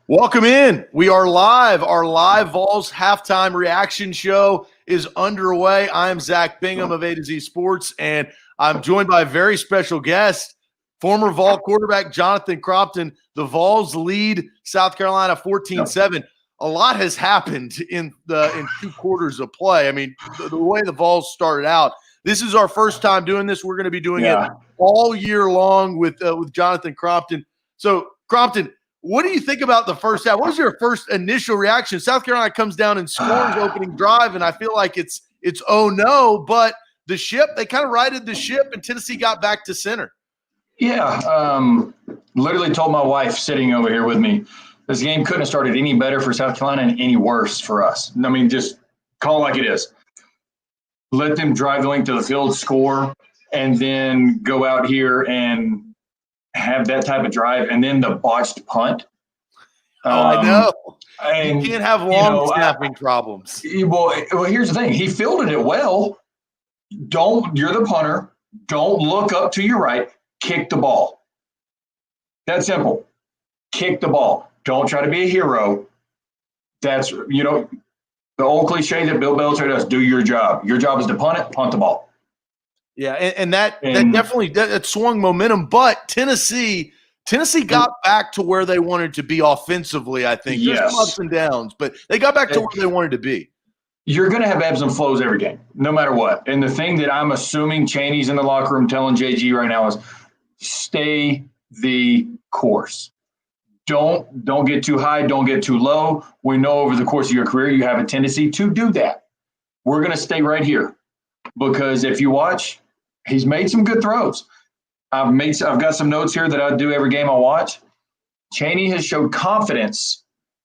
Welcome in. We are live. Our live Vols halftime reaction show is underway. I'm Zach Bingham of A to Z Sports, and I'm joined by a very special guest, former Vol quarterback Jonathan Crompton. The Vols lead South Carolina 14-7. A lot has happened in two quarters of play. I mean, the way the Vols started out, this is our first time doing this. We're going to be doing it all year long with Jonathan Crompton. So, Crompton, what do you think about the first half? What was your first initial reaction? South Carolina comes down and scores opening drive, and I feel like it's oh no, but they kind of righted the ship, and Tennessee got back to center. Yeah, literally told my wife sitting over here with me, this game couldn't have started any better for South Carolina and any worse for us. I mean, just call it like it is. Let them drive the length of the field, score, and then go out here and have that type of drive, and then the botched punt. I know. And, you can't have long snapping problems. Well, here's the thing. He fielded it well. You're the punter. Don't look up to your right. Kick the ball. That's simple. Kick the ball. Don't try to be a hero. That's, the old cliche that Bill Belichick does, do your job. Your job is to punt it, punt the ball. Yeah, and that definitely swung momentum, but Tennessee got back to where they wanted to be offensively, I think. There's some ups and downs, but they got back to where they wanted to be. You're going to have ebbs and flows every game, no matter what. And the thing that I'm assuming Chaney's in the locker room telling JG right now is stay the course. Don't get too high, don't get too low. We know over the course of your career you have a tendency to do that. We're going to stay right here because if you watch – he's made some good throws. I've got some notes here that I do every game I watch. Chaney has showed confidence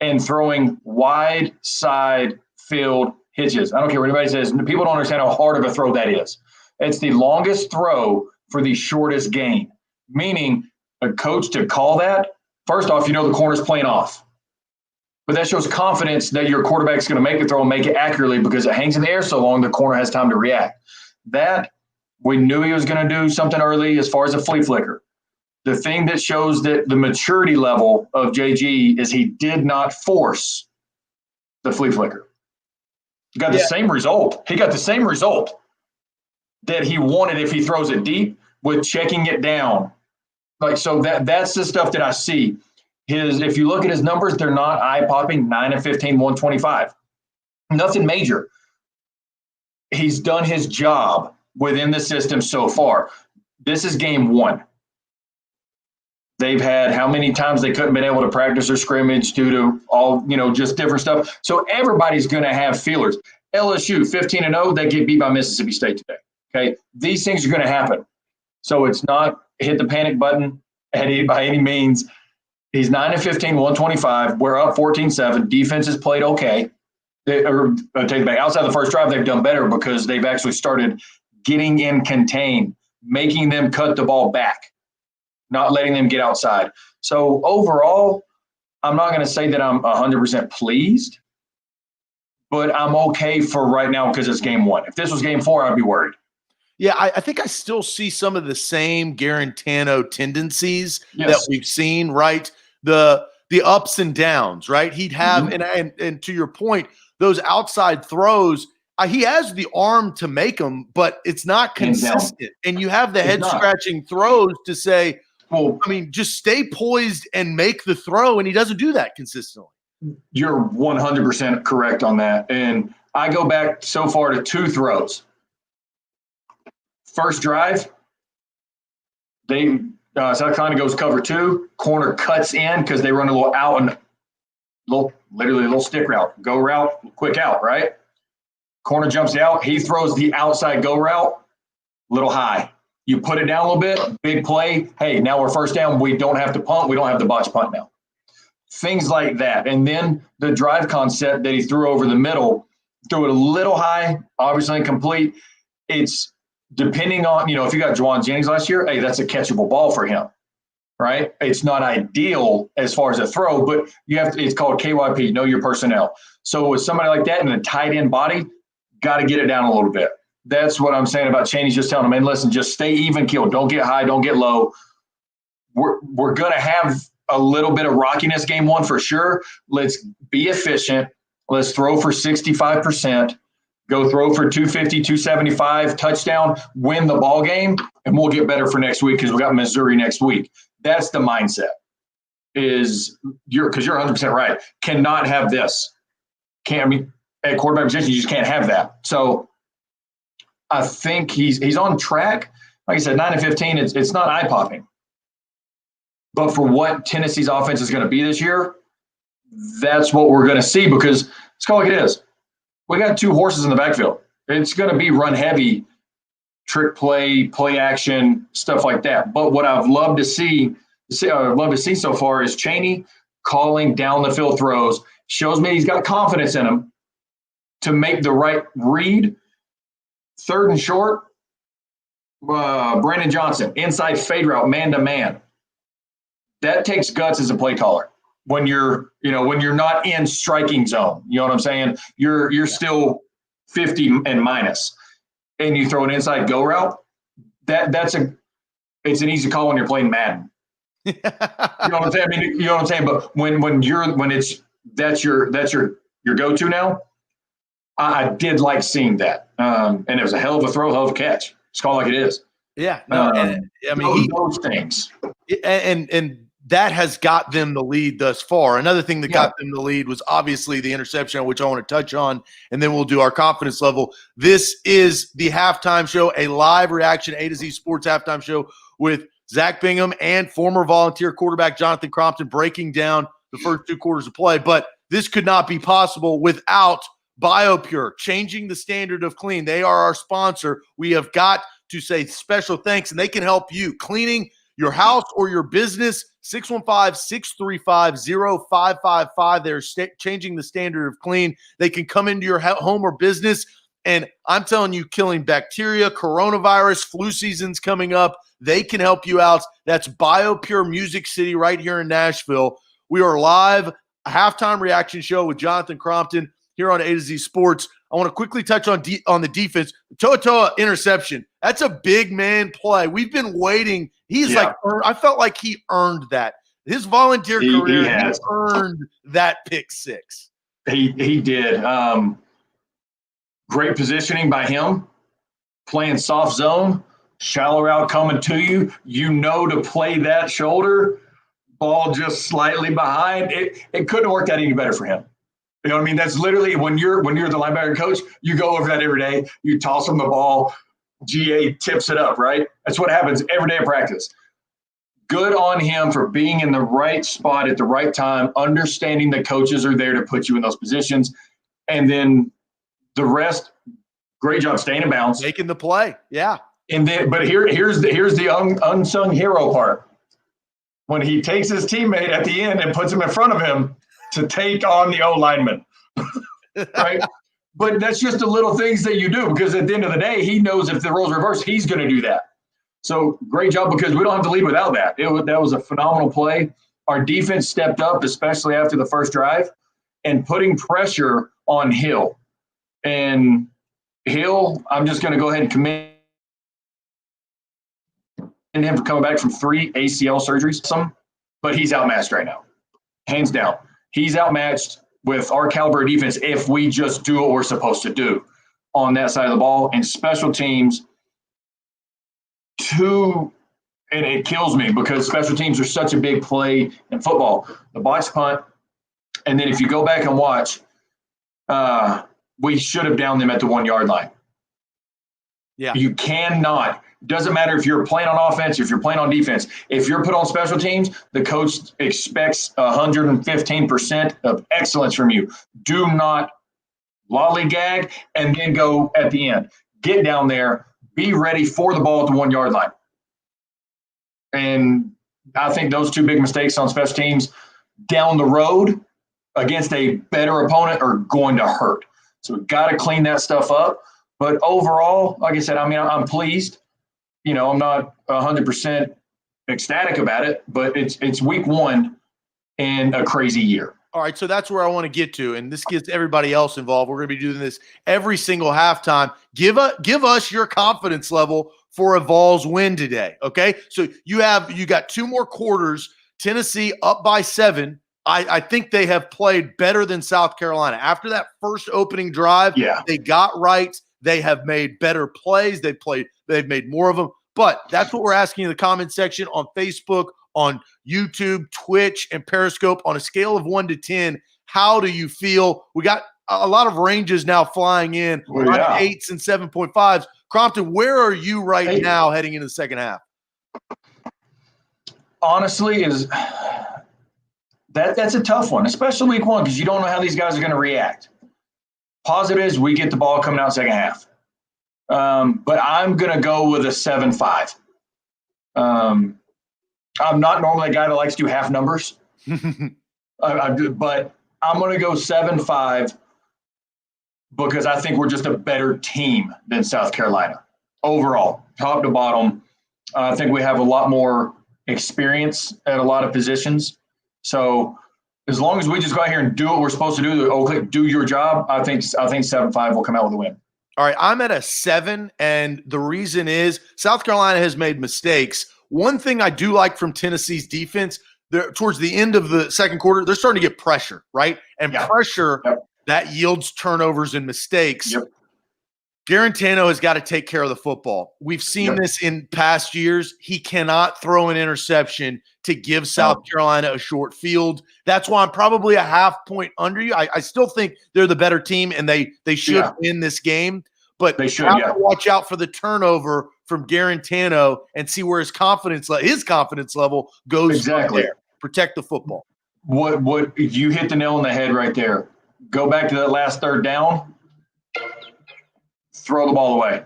in throwing wide side field hitches. I don't care what anybody says. People don't understand how hard of a throw that is. It's the longest throw for the shortest gain, meaning a coach to call that, first off, the corner's playing off. But that shows confidence that your quarterback's going to make the throw and make it accurately because it hangs in the air so long the corner has time to react. That we knew he was going to do something early as far as a flea flicker. The thing that shows that the maturity level of JG is he did not force the flea flicker. He got the same result. He got the same result that he wanted if he throws it deep with checking it down. So that's the stuff that I see. If you look at his numbers, they're not eye-popping, 9 and 15, 125. Nothing major. He's done his job within the system so far. This is game one. They've had how many times they couldn't been able to practice or scrimmage due to all, just different stuff. So everybody's going to have feelers. LSU 15-0, they get beat by Mississippi State today. Okay, these things are going to happen. So it's not hit the panic button by any means. He's 9 and 15, 125. We're up 14-7. Defense has played okay. Take it back. Outside the first drive, they've done better because they've actually started getting in contain, making them cut the ball back, not letting them get outside. So overall, I'm not going to say that I'm 100% pleased, but I'm okay for right now because it's game one. If this was game 4, I'd be worried. Yeah, I think I still see some of the same Garantano tendencies that we've seen, right? The ups and downs, right? He'd have, and to your point, those outside throws, he has the arm to make them, but it's not consistent. And you have the head-scratching throws to say, just stay poised and make the throw, and he doesn't do that consistently. You're 100% correct on that. And I go back so far to 2 throws. First drive, South Carolina goes cover 2, corner cuts in because they run a little out and literally a little stick route, go route, quick out, right? Corner jumps out. He throws the outside go route, little high. You put it down a little bit, big play. Hey, now we're first down. We don't have to punt. We don't have to botch punt now. Things like that. And then the drive concept that he threw over the middle, threw it a little high, obviously incomplete. It's depending on, if you got Juwan Jennings last year, hey, that's a catchable ball for him, right? It's not ideal as far as a throw, but it's called KYP, know your personnel. So with somebody like that in a tight end body, got to get it down a little bit. That's what I'm saying about Chaney's just telling him, man, listen, just stay even keel. Don't get high. Don't get low. We're going to have a little bit of rockiness game one for sure. Let's be efficient. Let's throw for 65%. Go throw for 250, 275, touchdown, win the ball game, and we'll get better for next week because we got Missouri next week. That's the mindset. Because you're 100% right. Cannot have this. At quarterback position, you just can't have that. So I think he's on track. Like I said, 9-15. It's not eye popping, but for what Tennessee's offense is going to be this year, that's what we're going to see because it's called like it is. We got two horses in the backfield. It's going to be run heavy, trick play, play action, stuff like that. But what I've loved to see so far is Chaney calling down the field throws. Shows me he's got confidence in him to make the right read. Third and short, Brandon Johnson, inside fade route, man to man. That takes guts as a play caller. When you're not in striking zone, you know what I'm saying? You're still 50 and minus, and you throw an inside go route. It's an easy call when you're playing Madden. You know what I'm saying? I mean, you know what I'm saying. But that's your go-to now. I did like seeing that, and it was a hell of a throw, hell of a catch. It's called like it is. Yeah, no, those things, and that has got them the lead thus far. Another thing that got them the lead was obviously the interception, which I want to touch on, and then we'll do our confidence level. This is the halftime show, a live reaction A to Z Sports halftime show with Zach Bingham and former Volunteer quarterback Jonathan Crompton breaking down the first two quarters of play. But this could not be possible without BioPure, changing the standard of clean. They are our sponsor. We have got to say special thanks, and they can help you cleaning your house or your business. 615-635-0555. They're changing the standard of clean. They can come into your home or business, and I'm telling you, killing bacteria, coronavirus, flu season's coming up. They can help you out. That's BioPure Music City right here in Nashville. We are live, a halftime reaction show with Jonathan Crompton here on A to Z Sports. I want to quickly touch on the defense. Toa interception. That's a big man play. We've been waiting. I felt like he earned that. His volunteer career, he earned that pick six. He did. Great positioning by him, playing soft zone, shallow route coming to you. You know to play that shoulder, ball just slightly behind. It couldn't have worked out any better for him. You know what I mean? That's literally when you're the linebacker coach, you go over that every day. You toss him the ball, GA tips it up, right? That's what happens every day of practice. Good on him for being in the right spot at the right time, understanding the coaches are there to put you in those positions. And then the rest, great job staying in bounds. Making the play, yeah. And then, but here's the unsung hero part. When he takes his teammate at the end and puts him in front of him to take on the O-lineman, right? But that's just the little things that you do, because at the end of the day, he knows if the roles reverse, he's going to do that. So great job, because we don't have to lead without that. That was a phenomenal play. Our defense stepped up, especially after the first drive, and putting pressure on Hill. And Hill, I'm just going to go ahead and commend him for coming back from 3 ACL surgeries, but he's outmatched right now, hands down. He's outmatched with our caliber defense if we just do what we're supposed to do on that side of the ball. And special teams, and it kills me because special teams are such a big play in football. The box punt, and then if you go back and watch, we should have downed them at the 1 yard line. Yeah. You cannot. Doesn't matter if you're playing on offense, if you're playing on defense. If you're put on special teams, the coach expects 115% of excellence from you. Do not lollygag and then go at the end. Get down there. Be ready for the ball at the 1 yard line. And I think those two big mistakes on special teams down the road against a better opponent are going to hurt. So we've got to clean that stuff up. But overall, like I said, I mean, I'm pleased. You know, I'm not 100% ecstatic about it, but it's week one in a crazy year. All right, so that's where I want to get to, and this gets everybody else involved. We're going to be doing this every single halftime. Give us your confidence level for a Vols win today, okay? So you got 2 more quarters Tennessee up by 7. I think they have played better than South Carolina. After that first opening drive, they got right. They have made better plays. They've made more of them. But that's what we're asking in the comment section on Facebook, on YouTube, Twitch, and Periscope. On a scale of 1 to 10, how do you feel? We got a lot of ranges now flying in, 8s and 7.5s. Crompton, where are you right now heading into the second half? Honestly, that's a tough one, especially week 1, because you don't know how these guys are going to react. Positive is we get the ball coming out second half. But I'm going to go with a 7-5. I'm not normally a guy that likes to do half numbers, but I'm going to go 7-5 because I think we're just a better team than South Carolina overall, top to bottom. I think we have a lot more experience at a lot of positions. So as long as we just go out here and do what we're supposed to do your job, I think 7-5 will come out with a win. All right, I'm at a 7, and the reason is South Carolina has made mistakes. One thing I do like from Tennessee's defense, towards the end of the second quarter, they're starting to get pressure, right? And pressure, that yields turnovers and mistakes. Garantano has got to take care of the football. We've seen this in past years. He cannot throw an interception to give South Carolina a short field. That's why I'm probably a half point under you. I still think they're the better team, and they should win this game. But they should have to watch out for the turnover from Garantano and see where his confidence level goes. Exactly. From there. Protect the football. What you hit the nail on the head right there. Go back to that last third down. Throw the ball away.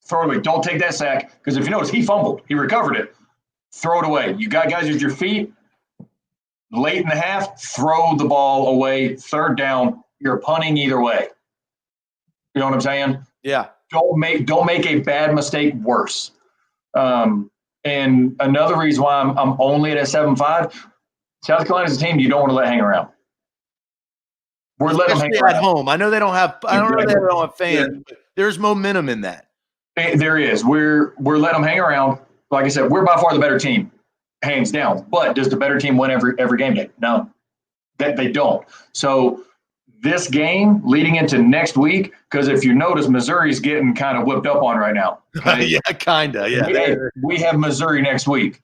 Throw it away. Don't take that sack, because if you notice, he fumbled. He recovered it. Throw it away. You got guys at your feet. Late in the half, throw the ball away. Third down, you're punting either way. You know what I'm saying? Yeah. Don't make a bad mistake worse. And another reason why I'm only at a 7-5, South Carolina's a team you don't want to let hang around. We're letting them hang around at home. I know they don't have. I don't know they don't have fans. But there's momentum in that. There is. We're letting them hang around. Like I said, we're by far the better team, hands down. But does the better team win every game day? No, they don't. So this game leading into next week, because if you notice, Missouri's getting kind of whipped up on right now. Okay? Yeah, kind of. Yeah. We have Missouri next week.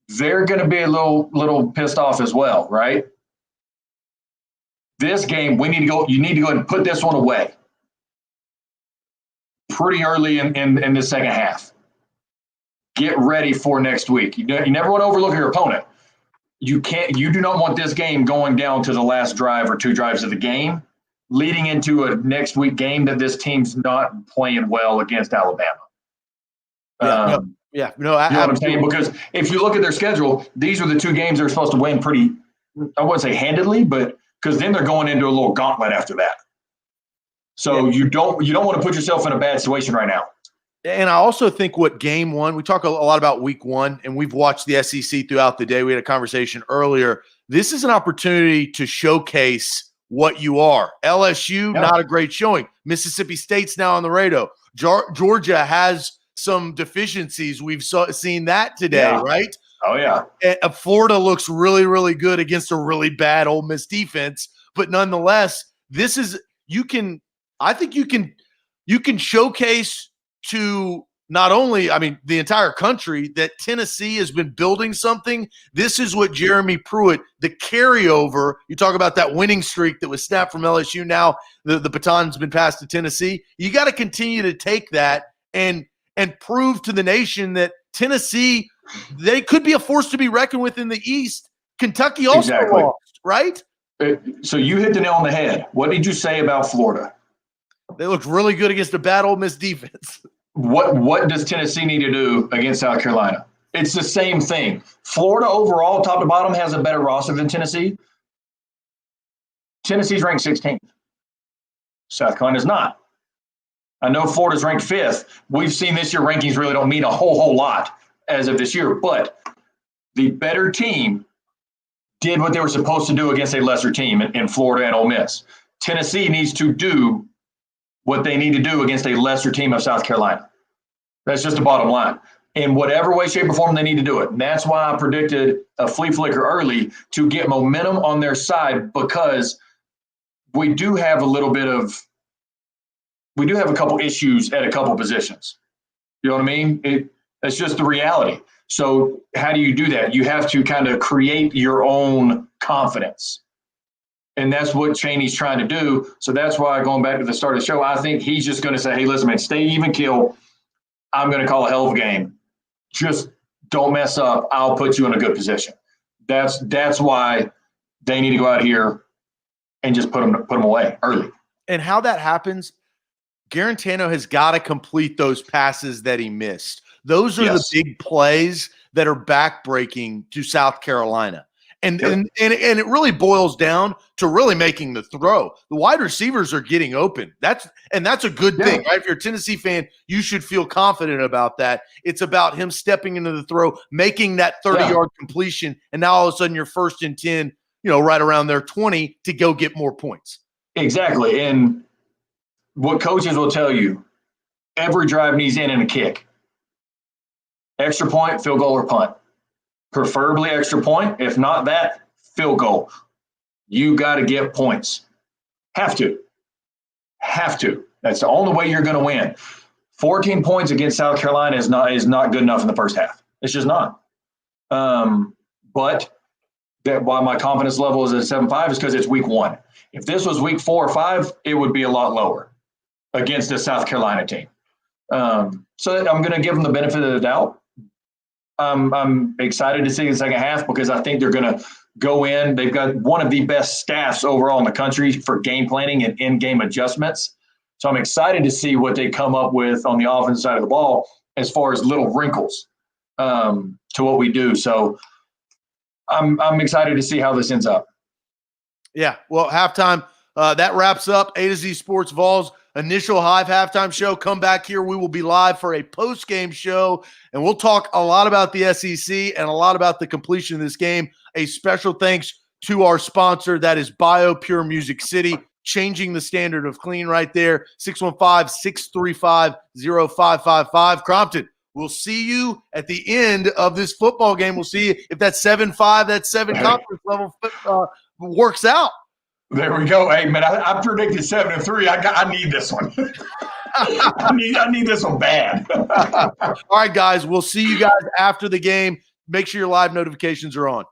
They're going to be a little pissed off as well, right? This game, you need to go ahead and put this one away pretty early in the second half. Get ready for next week. You never want to overlook your opponent. You do not want this game going down to the last drive or 2 drives of the game, leading into a next week game that this team's not playing well against Alabama. You know what I'm saying? Because if you look at their schedule, these are the 2 games they're supposed to win pretty, I wouldn't say handedly, but because then they're going into a little gauntlet after that. So you don't want to put yourself in a bad situation right now. And I also think what game 1, we talk a lot about week 1, and we've watched the SEC throughout the day. We had a conversation earlier. This is an opportunity to showcase what you are. LSU, not a great showing. Mississippi State's now on the radar. Georgia has some deficiencies. We've seen that today, right? Oh, yeah. And Florida looks really, really good against a really bad Ole Miss defense. But nonetheless, I think you can showcase to not only, the entire country that Tennessee has been building something. This is what Jeremy Pruitt, the carryover, you talk about that winning streak that was snapped from LSU. Now the baton's been passed to Tennessee. You got to continue to take that and prove to the nation that Tennessee, they could be a force to be reckoned with in the East. Kentucky also lost, right? So you hit the nail on the head. What did you say about Florida? They looked really good against a bad Ole Miss defense. What does Tennessee need to do against South Carolina? It's the same thing. Florida overall, top to bottom, has a better roster than Tennessee. Tennessee's ranked 16th. South Carolina's not. I know Florida's ranked 5th. We've seen this year rankings really don't mean a whole lot as of this year, but the better team did what they were supposed to do against a lesser team in Florida and Ole Miss. Tennessee needs to do what they need to do against a lesser team of South Carolina. That's just the bottom line. in whatever way, shape, or form they need to do it. And that's why I predicted a flea flicker early to get momentum on their side, because we do have a couple issues at a couple positions. You know what I mean? It's just the reality. So how do you do that? You have to kind of create your own confidence. And that's what Chaney's trying to do. So that's why, going back to the start of the show, I think he's just going to say, hey, listen, man, stay even kill. I'm going to call a hell of a game. Just don't mess up. I'll put you in a good position. That's why they need to go out here and just put them away early. And how that happens, Garantano has got to complete those passes that he missed. Those are the big plays that are backbreaking to South Carolina. And it really boils down to really making the throw. The wide receivers are getting open. That's a good thing, right? If you're a Tennessee fan, you should feel confident about that. It's about him stepping into the throw, making that 30-yard completion, and now all of a sudden you're 1st and 10, right around their 20 to go get more points. Exactly. And what coaches will tell you, every drive needs in and a kick. Extra point, field goal, or punt. Preferably extra point. If not that, field goal. You got to get points. Have to. That's the only way you're going to win. 14 points against South Carolina is not good enough in the first half. It's just not. But that why my confidence level is at 7.5 is because it's week 1. If this was week 4 or 5, it would be a lot lower against a South Carolina team. So I'm going to give them the benefit of the doubt. I'm excited to see the second half because I think they're going to go in. They've got one of the best staffs overall in the country for game planning and in-game adjustments. So I'm excited to see what they come up with on the offensive side of the ball as far as little wrinkles to what we do. So I'm excited to see how this ends up. Yeah, well, halftime, that wraps up A to Z Sports Vols initial Hive halftime show. Come back here. We will be live for a post-game show, and we'll talk a lot about the SEC and a lot about the completion of this game. A special thanks to our sponsor, that is BioPure Music City, changing the standard of clean right there, 615-635-0555. Crompton, we'll see you at the end of this football game. We'll see if that 7-5, that 7 conference level works out. There we go. Hey, man, I predicted 7-3. I need this one. I need this one bad. All right, guys, we'll see you guys after the game. Make sure your live notifications are on.